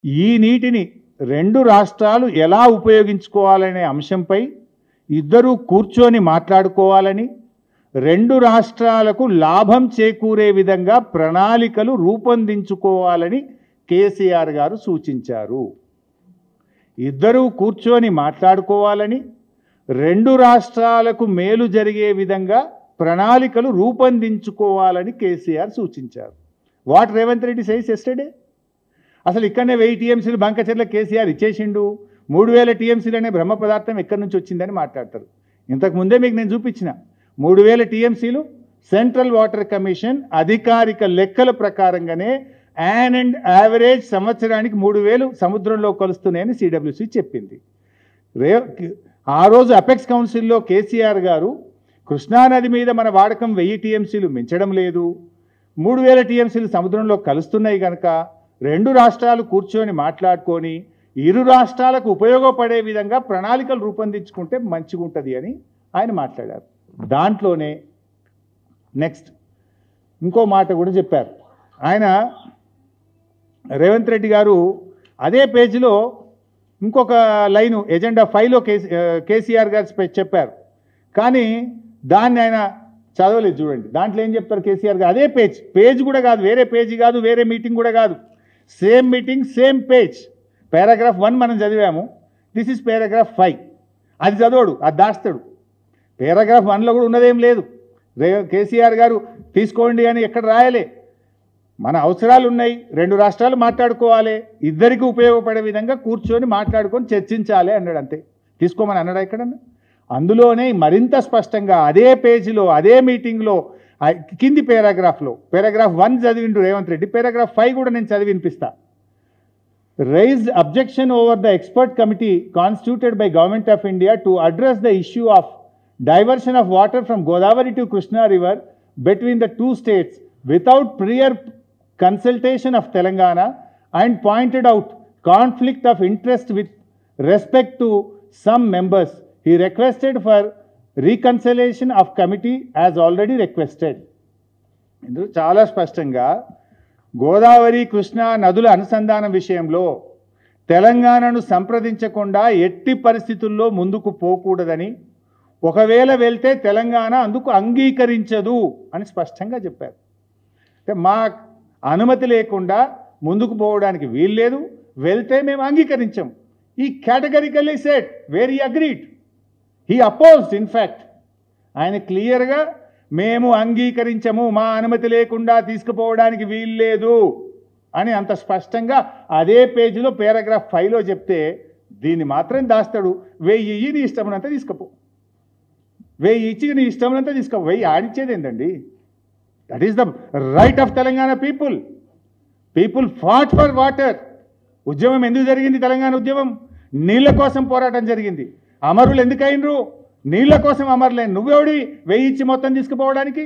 ఈ నీటిని రెండు రాష్ట్రాలు ఎలా ఉపయోగించుకోవాలనే అంశంపై ఇద్దరూ కూర్చొని మాట్లాడుకోవాలని, రెండు రాష్ట్రాలకు లాభం చేకూరే విధంగా ప్రణాళికలు రూపొందించుకోవాలని కేసీఆర్ గారు సూచించారు. ఇద్దరూ కూర్చొని మాట్లాడుకోవాలని, రెండు రాష్ట్రాలకు మేలు జరిగే విధంగా ప్రణాళికలు రూపొందించుకోవాలని కేసీఆర్ సూచించారు. What Revanth Reddy says yesterday? అసలు ఇక్కడనే 1000 టీఎంసీలు బంకచెర్ల కేసీఆర్ ఇచ్చేసిండు, 3000 టీఎంసీలు అనే బ్రహ్మ పదార్థం ఎక్కడి నుంచి వచ్చిందని మాట్లాడతారు. ఇంతకుముందే మీకు నేను చూపించిన 3000 టీఎంసీలు సెంట్రల్ వాటర్ కమిషన్ అధికారిక లెక్కల ప్రకారంగానే అండ్ యావరేజ్ సంవత్సరానికి 3000 సముద్రంలో కలుస్తున్నాయని సిడబ్ల్యూసి చెప్పింది. ఆ రోజు అపెక్స్ కౌన్సిల్లో కేసీఆర్ గారు కృష్ణానది మీద మన వాడకం 1000 టీఎంసీలు మించడం లేదు, 3000 టీఎంసీలు సముద్రంలో కలుస్తున్నాయి కనుక రెండు రాష్ట్రాలు కూర్చొని మాట్లాడుకొని ఇరు రాష్ట్రాలకు ఉపయోగపడే విధంగా ప్రణాళికలు రూపొందించుకుంటే మంచిగా ఉంటుంది అని ఆయన మాట్లాడారు. దాంట్లోనే నెక్స్ట్ ఇంకో మాట కూడా చెప్పారు. ఆయన రేవంత్ రెడ్డి గారు అదే పేజీలో ఇంకొక లైను ఎజెండా 5లో కేసీఆర్ గారు చెప్పారు, కానీ దాన్ని ఆయన చదవలేదు. చూడండి దాంట్లో ఏం చెప్తారు కేసీఆర్ గారు. అదే పేజ్ కూడా కాదు, వేరే పేజీ కాదు, వేరే మీటింగ్ కూడా కాదు, same meeting same page. Paragraph 1 మనం చదివాము, దిస్ ఇస్ పారాగ్రాఫ్ 5. అది చదవడు, అది దాస్తాడు. పారాగ్రాఫ్ 1లో కూడా ఉన్నదేం లేదు. కేసీఆర్ గారు తీసుకోండి అని ఎక్కడ రాయలే. మన అవసరాలు ఉన్నాయి, రెండు రాష్ట్రాలు మాట్లాడుకోవాలి, ఇద్దరికి ఉపయోగపడే విధంగా కూర్చొని మాట్లాడుకొని చర్చించాలి అన్నాడు. అంతే, తీసుకోమని అన్నాడు ఎక్కడన్నా? అందులోనే మరింత స్పష్టంగా అదే పేజీలో అదే మీటింగ్లో కింది పారాగ్రాఫ్లో పారాగ్రాఫ్ 1 చదివిండు రేవంత్ రెడ్డి, పారాగ్రాఫ్ 5 కూడా నేను చదివి వినిపిస్తా. Raised objection over the expert committee constituted by Government of India to address the issue of diversion of water from Godavari to Krishna River between the two states without prior consultation of Telangana, and pointed out conflict of interest with respect to some members. He requested for reconciliation of committee as already requested. ఇందులో చాలా స్పష్టంగా గోదావరి కృష్ణా నదుల అనుసంధానం విషయంలో తెలంగాణను సంప్రదించకుండా ఎట్టి పరిస్థితుల్లో ముందుకు పోకూడదని, ఒకవేళ వెళ్తే తెలంగాణ అందుకు అంగీకరించదు అని స్పష్టంగా చెప్పారు. అంటే మా అనుమతి లేకుండా ముందుకు పోవడానికి వీల్లేదు, వెళ్తే మేము అంగీకరించాం. ఈ categorically said where he agreed, he opposed. In fact ఆయన క్లియర్గా మేము అంగీకరించము, మా అనుమతి లేకుండా తీసుకుపోవడానికి వీల్లేదు అని అంత స్పష్టంగా అదే పేజీలో పారాగ్రాఫ్ 5లో చెప్తే, దీన్ని మాత్రం దాస్తాడు. 1000 నీ ఇష్టమునంతా తీసుకుపో, 1000 ఇచ్చి నీ ఇష్టమునంతా తీసుకో, 1000 ఆడిచ్చేది ఏంటండి? That is the right of Telangana people. People fought for water. ఉద్యమం ఎందుకు జరిగింది? తెలంగాణ ఉద్యమం నీళ్ళ కోసం పోరాటం జరిగింది. అమరులు ఎందుకైనరు? నీళ్ళ కోసం అమరులేని. నువ్వెవడి 1000 ఇచ్చి మొత్తం తీసుకుపోవడానికి?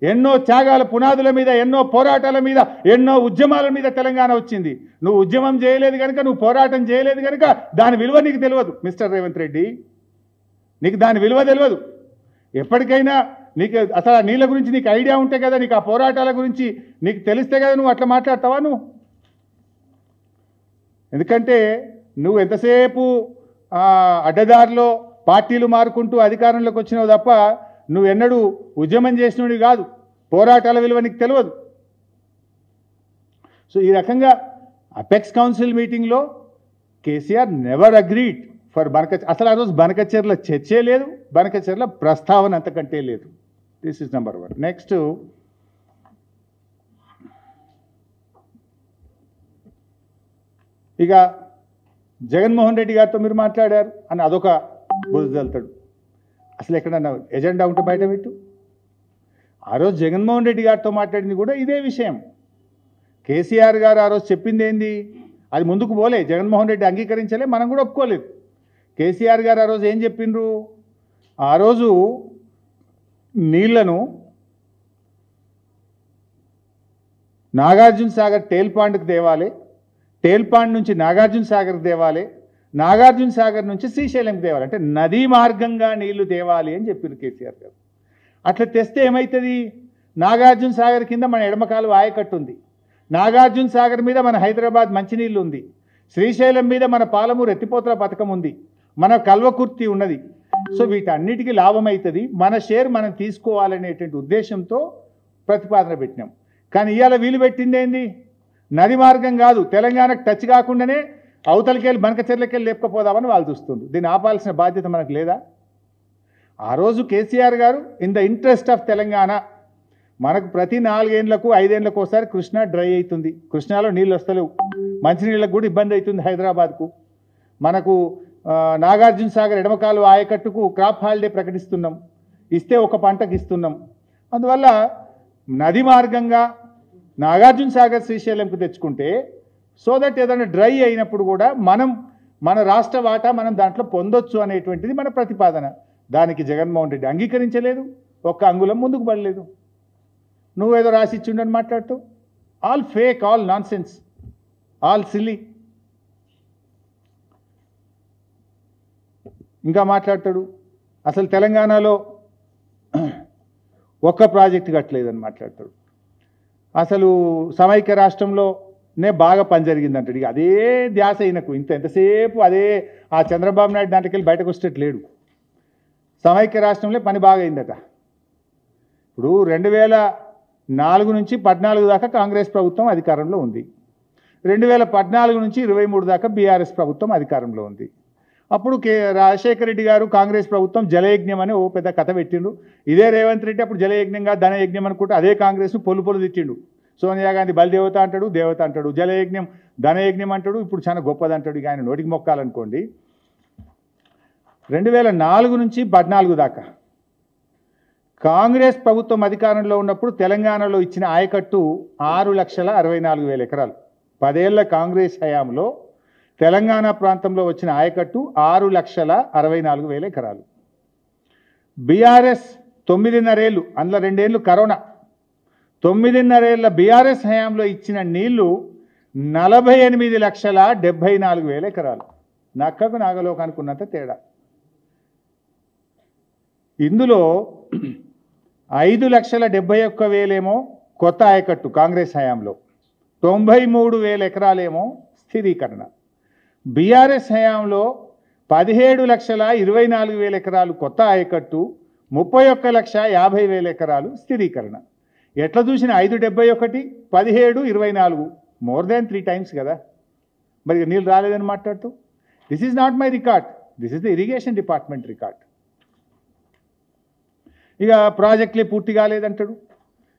ఎన్నో త్యాగాల పునాదుల మీద, ఎన్నో పోరాటాల మీద, ఎన్నో ఉద్యమాల మీద తెలంగాణ వచ్చింది. నువ్వు ఉద్యమం చేయలేదు కనుక, నువ్వు పోరాటం చేయలేదు కనుక దాని విలువ నీకు తెలియదు మిస్టర్ రేవంత్ రెడ్డి. నీకు దాని విలువ తెలియదు. ఎప్పటికైనా నీకు అసలు నీళ్ళ గురించి నీకు ఐడియా ఉంటే కదా, నీకు ఆ పోరాటాల గురించి నీకు తెలిస్తే కదా నువ్వు అట్లా మాట్లాడతావా నువ్వు? ఎందుకంటే నువ్వు ఎంతసేపు అడ్డదారిలో పార్టీలు మారుకుంటూ అధికారంలోకి వచ్చినావు తప్ప నువ్వు ఎన్నడూ ఉద్యమం చేసినవి కాదు. పోరాటాల విలువ నీకు తెలియదు. సో ఈ రకంగా అపెక్స్ కౌన్సిల్ మీటింగ్లో కేసీఆర్ నెవర్ అగ్రీడ్ ఫర్ అసలు ఆ రోజు బనకచెర్ల చర్చే లేదు, బనకచెర్ల ప్రస్తావన అంతకంటే లేదు. This is number 1. నెక్స్ట్ ఇక జగన్మోహన్ రెడ్డి గారితో మీరు మాట్లాడారు అని అదొక బురదలుతాడు. అసలు ఎక్కడన్నా ఎజెండా ఉంటే బయట పెట్టు. ఆ రోజు జగన్మోహన్ రెడ్డి గారితో మాట్లాడింది కూడా ఇదే విషయం. కేసీఆర్ గారు ఆ రోజు చెప్పింది ఏంది? అది ముందుకు పోలే, జగన్మోహన్ రెడ్డి అంగీకరించలే, మనం కూడా ఒప్పుకోలేదు. కేసీఆర్ గారు ఆ రోజు ఏం చెప్పిండ్రు? ఆ రోజు నీళ్లను నాగార్జున సాగర్ టేల్ పాండ్కి తేవాలి, టేల్ పాండ్ నుంచి నాగార్జున సాగర్కి తేవాలి, నాగార్జున సాగర్ నుంచి శ్రీశైలంకి తేవాలి, అంటే నదీ మార్గంగా నీళ్లు తేవాలి అని చెప్పింది కేసీఆర్ గారు. అట్లా తెస్తే ఏమవుతుంది? నాగార్జున సాగర్ కింద మన ఎడమకాలు ఆయకట్టు ఉంది, నాగార్జున సాగర్ మీద మన హైదరాబాద్ మంచినీళ్ళు ఉంది, శ్రీశైలం మీద మన పాలమూరు ఎత్తిపోతల పథకం ఉంది, మన కల్వకుర్తి ఉన్నది. సో వీటన్నిటికీ లాభం అవుతుంది, మన షేర్ మనం తీసుకోవాలనేటువంటి ఉద్దేశంతో ప్రతిపాదన పెట్టినాం. కానీ ఇవాళ వీలు పెట్టింది ఏంది? నది మార్గం కాదు, తెలంగాణకు టచ్ కాకుండానే అవతలకెళ్ళి బనకచెర్లకెళ్ళి లేపకపోదామని వాళ్ళు చూస్తుంది. దీన్ని ఆపాల్సిన బాధ్యత మనకు లేదా? ఆ రోజు కేసీఆర్ గారు in the interest of Telangana, మనకు ప్రతి 4 ఏళ్లకు 5 ఏళ్లకు ఒకసారి కృష్ణా డ్రై అవుతుంది, కృష్ణాలో నీళ్ళు వస్తలేవు, మంచినీళ్ళకు కూడా ఇబ్బంది అవుతుంది హైదరాబాద్కు. మనకు నాగార్జున సాగర్ ఎడమకాలు ఆయకట్టుకు క్రాప్ హాలిడే ప్రకటిస్తున్నాం, ఇస్తే ఒక పంటకు ఇస్తున్నాం. అందువల్ల నది మార్గంగా నాగార్జున సాగర్ శ్రీశైలంకు తెచ్చుకుంటే సో దట్ ఏదైనా డ్రై అయినప్పుడు కూడా మన రాష్ట్ర వాటా మనం దాంట్లో పొందొచ్చు అనేటువంటిది మన ప్రతిపాదన. దానికి జగన్మోహన్ రెడ్డి అంగీకరించలేదు, ఒక్క అంగుళం ముందుకు పడలేదు. నువ్వేదో రాసిచ్చుండని మాట్లాడుతూ all fake, all non sense, all silly. ఇంకా మాట్లాడతాడు అసలు తెలంగాణలో ఒక్క ప్రాజెక్టు కట్టలేదని మాట్లాడతాడు. అసలు సమైక్య రాష్ట్రంలోనే బాగా పని జరిగిందంటాడు. ఇక అదే ధ్యాస ఈయనకు, ఎంతసేపు అదే ఆ చంద్రబాబు నాయుడు దాంట్లోకి వెళ్ళి బయటకు వచ్చేట్లేడు. సమైక్య రాష్ట్రంలో పని బాగా అయిందట. ఇప్పుడు 2004 నుంచి 14 దాకా కాంగ్రెస్ ప్రభుత్వం అధికారంలో ఉంది, 2014 నుంచి 23 దాకా బీఆర్ఎస్ ప్రభుత్వం అధికారంలో ఉంది. అప్పుడు రాజశేఖర రెడ్డి గారు కాంగ్రెస్ ప్రభుత్వం జలయజ్ఞం అని ఓ పెద్ద కథ పెట్టిండు. ఇదే రేవంత్ రెడ్డి అప్పుడు జలయజ్ఞంగా ధనయజ్ఞం అనుకుంటే అదే కాంగ్రెస్ పొలు తిట్టిండు. సోనియా గాంధీ బలిదేవత అంటాడు, దేవత అంటాడు, జలయజ్ఞం ధనయజ్ఞం అంటాడు, ఇప్పుడు చాలా గొప్పది అంటాడు. ఇక ఆయన నోటికి మొక్కాలనుకోండి. 2004 నుంచి 14 దాకా కాంగ్రెస్ ప్రభుత్వం అధికారంలో ఉన్నప్పుడు తెలంగాణలో ఇచ్చిన ఆయకట్టు 6,64,000 ఎకరాలు. 10 ఏళ్ల కాంగ్రెస్ హయాంలో తెలంగాణ ప్రాంతంలో వచ్చిన ఆయకట్టు 6,64,000 ఎకరాలు. బీఆర్ఎస్ 9.5 ఏళ్ళు, అందులో 2 ఏళ్ళు కరోనా, 9.5 ఏళ్ళ బీఆర్ఎస్ హయాంలో ఇచ్చిన నీళ్లు 48,74,000 ఎకరాలు. నక్కకు నాగలోకానికి ఉన్నంత తేడా. ఇందులో 5,71,000 ఏమో కొత్త ఆయకట్టు కాంగ్రెస్ హయాంలో, 93,000 ఎకరాలేమో స్థిరీకరణ. బీఆర్ఎస్ హయాంలో 17,24,000 ఎకరాలు కొత్త ఆయకట్టు, 31,50,000 ఎకరాలు స్థిరీకరణ. ఎట్లా చూసిన 571, 17, 24 మోర్ దాన్ 3 times కదా. మరి నీళ్ళు రాలేదని మాట్లాడుతూ this is not my record, this is the irrigation department record. ఇక ప్రాజెక్టులే పూర్తి కాలేదంటాడు.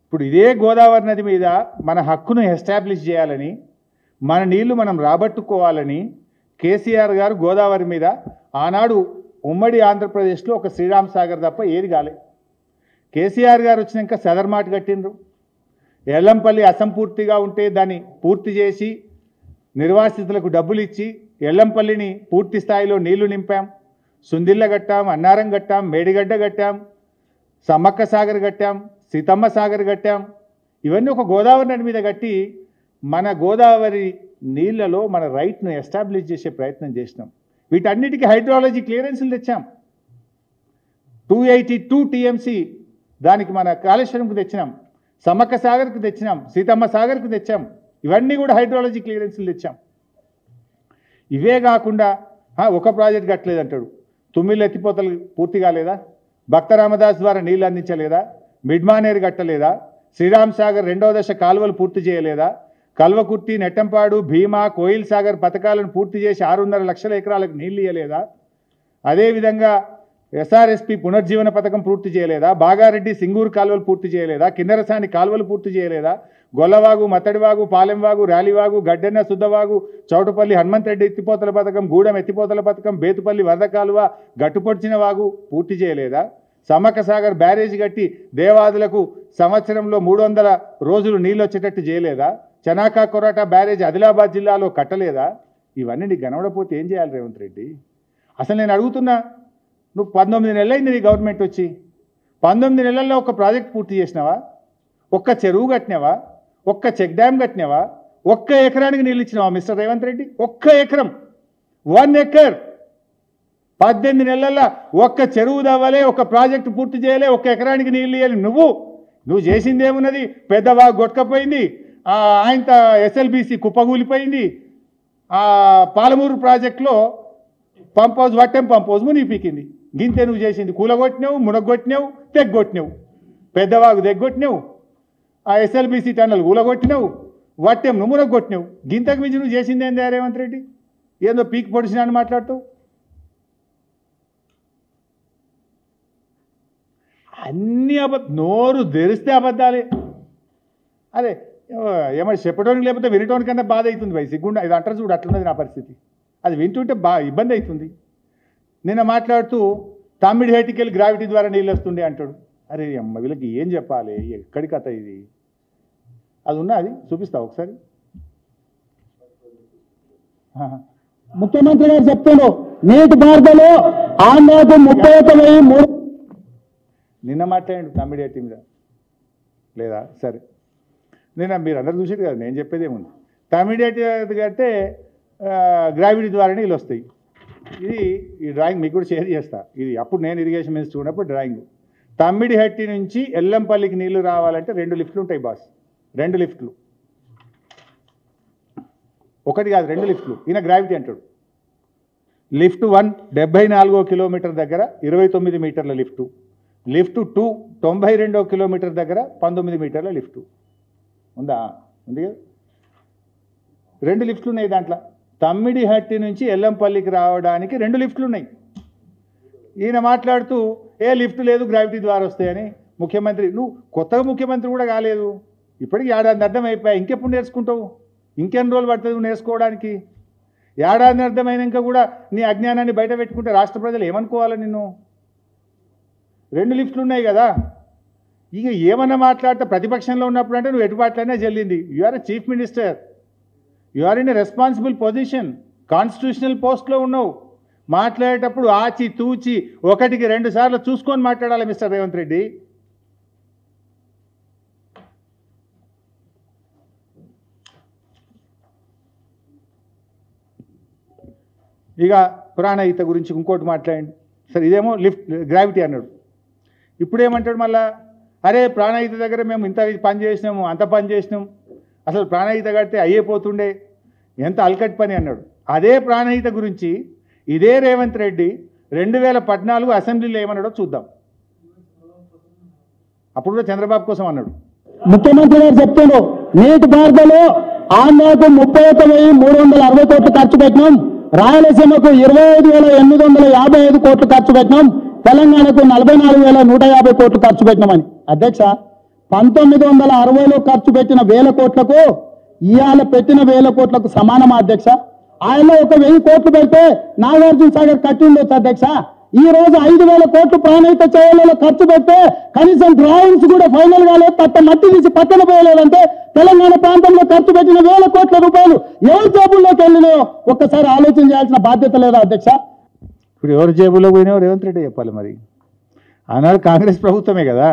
ఇప్పుడు ఇదే గోదావరి నది మీద మన హక్కును ఎస్టాబ్లిష్ చేయాలని, మన నీళ్లు మనం రాబట్టుకోవాలని కేసీఆర్ గారు గోదావరి మీద ఆనాడు ఉమ్మడి ఆంధ్రప్రదేశ్లో ఒక శ్రీరామ్ సాగర్ తప్ప ఏది కాలే. కేసీఆర్ గారు వచ్చినాక సదర్మాట్ కట్టిండ్రు. ఎల్లంపల్లి అసంపూర్తిగా ఉంటే దాన్ని పూర్తి చేసి నిర్వాసితులకు డబ్బులు ఇచ్చి ఎల్లంపల్లిని పూర్తి స్థాయిలో నీళ్లు నింపాం. సుందిళ్ళ కట్టాం, అన్నారం కట్టాం, మేడిగడ్డ కట్టాం, సమ్మక్క సాగర్ కట్టాం, సీతమ్మ సాగర్ కట్టాం. ఇవన్నీ ఒక గోదావరి నది మీద కట్టి మన గోదావరి నీళ్లలో మన రైట్ను ఎస్టాబ్లిష్ చేసే ప్రయత్నం చేసినాం. వీటన్నిటికీ హైడ్రాలజీ క్లియరెన్స్లు తెచ్చాం. 282 TMC దానికి మన కాళేశ్వరంకు తెచ్చినాం, సమ్మక్క సాగర్కు తెచ్చినాం, సీతమ్మ సాగర్కు తెచ్చాం. ఇవన్నీ కూడా హైడ్రాలజీ క్లియరెన్స్లు తెచ్చాం. ఇవే కాకుండా ఒక ప్రాజెక్ట్ కట్టలేదంటాడు. తుమ్మిళ్ళు ఎత్తిపోతలు పూర్తి కాలేదా? భక్త రామదాస్ ద్వారా నీళ్ళు అందించలేదా? మిడ్మానేరు కట్టలేదా? శ్రీరామ్ సాగర్ 2వ దశ కాలువలు పూర్తి చేయలేదా? కల్వకుర్తి, నెట్టంపాడు, భీమా, కోయిల్ సాగర్ పథకాలను పూర్తి చేసి 6.5 లక్షల ఎకరాలకు నీళ్ళు ఇవ్వలేదా? అదేవిధంగా ఎస్ఆర్ఎస్పి పునర్జీవన పథకం పూర్తి చేయలేదా? బాగారెడ్డి, సింగూరు కాలువలు పూర్తి చేయలేదా? కిన్నెరసాని కాలువలు పూర్తి చేయలేదా? గొల్లవాగు, మత్తడివాగు, పాలెంవాగు, ర్యాలీవాగు, గడ్డెన్న శుద్ధవాగు, చౌటపల్లి హనుమంతరెడ్డి ఎత్తిపోతల పథకం, గూడెం ఎత్తిపోతల పథకం, బేతుపల్లి వరద కాలువ, గట్టుపొడిచిన వాగు పూర్తి చేయలేదా? సమ్మక్క సాగర్ బ్యారేజ్ కట్టి దేవాదులకు సంవత్సరంలో 300 రోజులు నీళ్ళు వచ్చేటట్టు చేయలేదా? చనాకా కొరాటా బ్యారేజ్ ఆదిలాబాద్ జిల్లాలో కట్టలేదా? ఇవన్నీ నీకు కనబడపోతే ఏం చేయాలి రేవంత్ రెడ్డి? అసలు నేను అడుగుతున్నా, నువ్వు 19 నెలలైంది నీ గవర్నమెంట్ వచ్చి, 19 నెలల్లో ఒక ప్రాజెక్ట్ పూర్తి చేసినావా? ఒక్క చెరువు కట్టినావా? ఒక్క చెక్ డ్యామ్ కట్టినావా? ఒక్క ఎకరానికి నీళ్ళు ఇచ్చినావా మిస్టర్ రేవంత్ రెడ్డి? ఒక్క ఎకరం, 1 acre 18 నెలల్లో ఒక్క చెరువు దవ్వలే, ఒక ప్రాజెక్టు పూర్తి చేయలే, ఒక్క ఎకరానికి నీళ్ళు ఇవ్వాలి. నువ్వు చేసింది ఏమున్నది? పెద్దవాగు కొట్టుకపోయింది, ఆయనత SLBC కుప్పగూలిపోయింది, పాలమూరు ప్రాజెక్టులో pump house Vattem pump house మునిగి పీకింది. గింతే నువ్వు చేసింది, కూలగొట్టినావు, మునగొట్టినావు, తెగ్గొట్టినావు, పెద్దవాగు తెగ్గొట్టినావు, ఆ ఎస్ఎల్బీసీ టన్నల్ కూలగొట్టినావు, వట్టెం నువ్వు మునగొట్టినావు. గింతకు మించి నువ్వు చేసింది ఏంది రేవంత్ రెడ్డి? ఏందో పీక్ పొడిచినా అని మాట్లాడుతావు. అన్ని నోరు తెరిస్తే అబద్ధాలే. అదే ఏమైనా చెప్పడానికి లేకపోతే వినటోనికన్నా బాధ అవుతుంది భయ్, సిగ్గుండా. ఇది అంటారు చూడు, అట్లున్నది నా పరిస్థితి. అది వింటుంటే ఇబ్బంది అవుతుంది. నిన్న మాట్లాడుతూ తమ్మిడి హేటికెళ్ళి గ్రావిటీ ద్వారా నీళ్ళు వస్తుండే అంటాడు. అరే అమ్మ, వీళ్ళకి ఏం చెప్పాలి? ఎక్కడి కథ ఇది? అది ఉన్నా, అది చూపిస్తా ఒకసారి. ముఖ్యమంత్రి గారు చెప్తాడు, నీటి భారతలో ఆంధ్రాకు 31,003. నిన్న మాట్లాడండి తమ్మిడి హేటి మీద లేదా? సరే, నిన్న మీరు అందరు చూసేది కదా, నేను చెప్పేది ఏముంది. తమ్మిడి హేటి కడితే గ్రావిటీ ద్వారా నీళ్ళు వస్తాయి. ఇది ఈ డ్రాయింగ్ మీకు కూడా షేర్ చేస్తా. ఇది అప్పుడు నేను ఇరిగేషన్ మినిస్టర్ ఉన్నప్పుడు డ్రాయింగ్. తమ్మిడి హట్టి నుంచి ఎల్లంపల్లికి నీళ్లు రావాలంటే 2 లిఫ్ట్లు ఉంటాయి బాస్. 2 లిఫ్ట్లు, ఒకటి కాదు 2 లిఫ్ట్లు. ఈయన గ్రావిటీ అంటాడు. లిఫ్ట్ 1 74వ కిలోమీటర్ దగ్గర 29 మీటర్ల లిఫ్టు. లిఫ్ట్ 2 92వ కిలోమీటర్ దగ్గర 19 మీటర్ల లిఫ్టు. ఉందా? ఉంది కదా. 2 లిఫ్ట్లు ఉన్నాయి దాంట్లో. తమ్మిడి హట్టి నుంచి ఎల్లంపల్లికి రావడానికి 2 లిఫ్ట్లు ఉన్నాయి. ఈయన మాట్లాడుతూ లిఫ్ట్ లేదు, గ్రావిటీ ద్వారా వస్తాయని. ముఖ్యమంత్రి నువ్వు కొత్తగా ముఖ్యమంత్రి కూడా కాలేదు, ఇప్పటికి ఏడాది అర్థం అయిపోయాయి. ఇంకెప్పుడు నేర్చుకుంటావు? ఇంకెన్ని రోజులు పడుతుంది నువ్వు నేర్చుకోవడానికి? ఏడాది అర్థమైనాక కూడా నీ అజ్ఞానాన్ని బయట పెట్టుకుంటే రాష్ట్ర ప్రజలు ఏమనుకోవాలి నిన్ను? 2 లిఫ్ట్లు ఉన్నాయి కదా. ఇక ఏమన్నా మాట్లాడితే ప్రతిపక్షంలో ఉన్నప్పుడు అంటే నువ్వు ఎటుబాట్లనే చెల్లింది. You are a chief minister, you are in a responsible position, constitutional పోస్ట్లో ఉన్నావు. మాట్లాడేటప్పుడు ఆచి తూచి 1కి 2 సార్లు చూసుకొని మాట్లాడాలి మిస్టర్ రేవంత్ రెడ్డి. ఇక ప్రాణహిత గురించి ఇంకోటి మాట్లాడండి. సరే, ఇదేమో లిఫ్ట్ గ్రావిటీ అన్నాడు. ఇప్పుడేమంటాడు మళ్ళా? అరే ప్రాణహిత దగ్గర మేము ఇంత పని చేసినాము, అంత పని చేసినాము, అసలు ప్రాణహిత కడితే అయ్యేపోతుండే, ఎంత అల్కట్ పని అన్నాడు. అదే ప్రాణహిత గురించి ఇదే రేవంత్ రెడ్డి 2014 అసెంబ్లీలో ఏమన్నాడో చూద్దాం. అప్పుడు కూడా చంద్రబాబు కోసం అన్నాడు. ముఖ్యమంత్రి గారు చెప్తాడు, నీటి భారతలో ఆంధ్రాకు 31,360 కోట్లు ఖర్చు పెట్టినాం, రాయలసీమకు 25,855 కోట్లు ఖర్చు పెట్టినాం, తెలంగాణకు 44,150 కోట్లు ఖర్చు పెట్టినామని. అధ్యక్ష, 1960లో ఖర్చు పెట్టిన 1000 కోట్లకు ఇవాళ పెట్టిన 1000 కోట్లకు సమానమా అధ్యక్ష? ఆయనలో 1000 కోట్లు పెడితే నాగార్జున సాగర్ కట్టి ఉండొచ్చు అధ్యక్ష. ఈ రోజు 5,000 కోట్లు ప్రాణహిత చేయాలలో ఖర్చు పెడితే కనీసం డ్రాయింగ్స్ కూడా ఫైనల్ గా లేదు, తప్ప మట్టి తీసి పక్కన పోయలేదంటే తెలంగాణ ప్రాంతంలో ఖర్చు పెట్టిన 1000 కోట్ల రూపాయలు ఎవరి జేబుల్లోకి వెళ్ళినాయో ఒక్కసారి ఆలోచన చేయాల్సిన బాధ్యత లేదా అధ్యక్ష? ఇప్పుడు ఎవరి జేబులో పోయినాయో రేవంత్ రెడ్డి చెప్పాలి. మరి ఆనాడు కాంగ్రెస్ ప్రభుత్వమే కదా.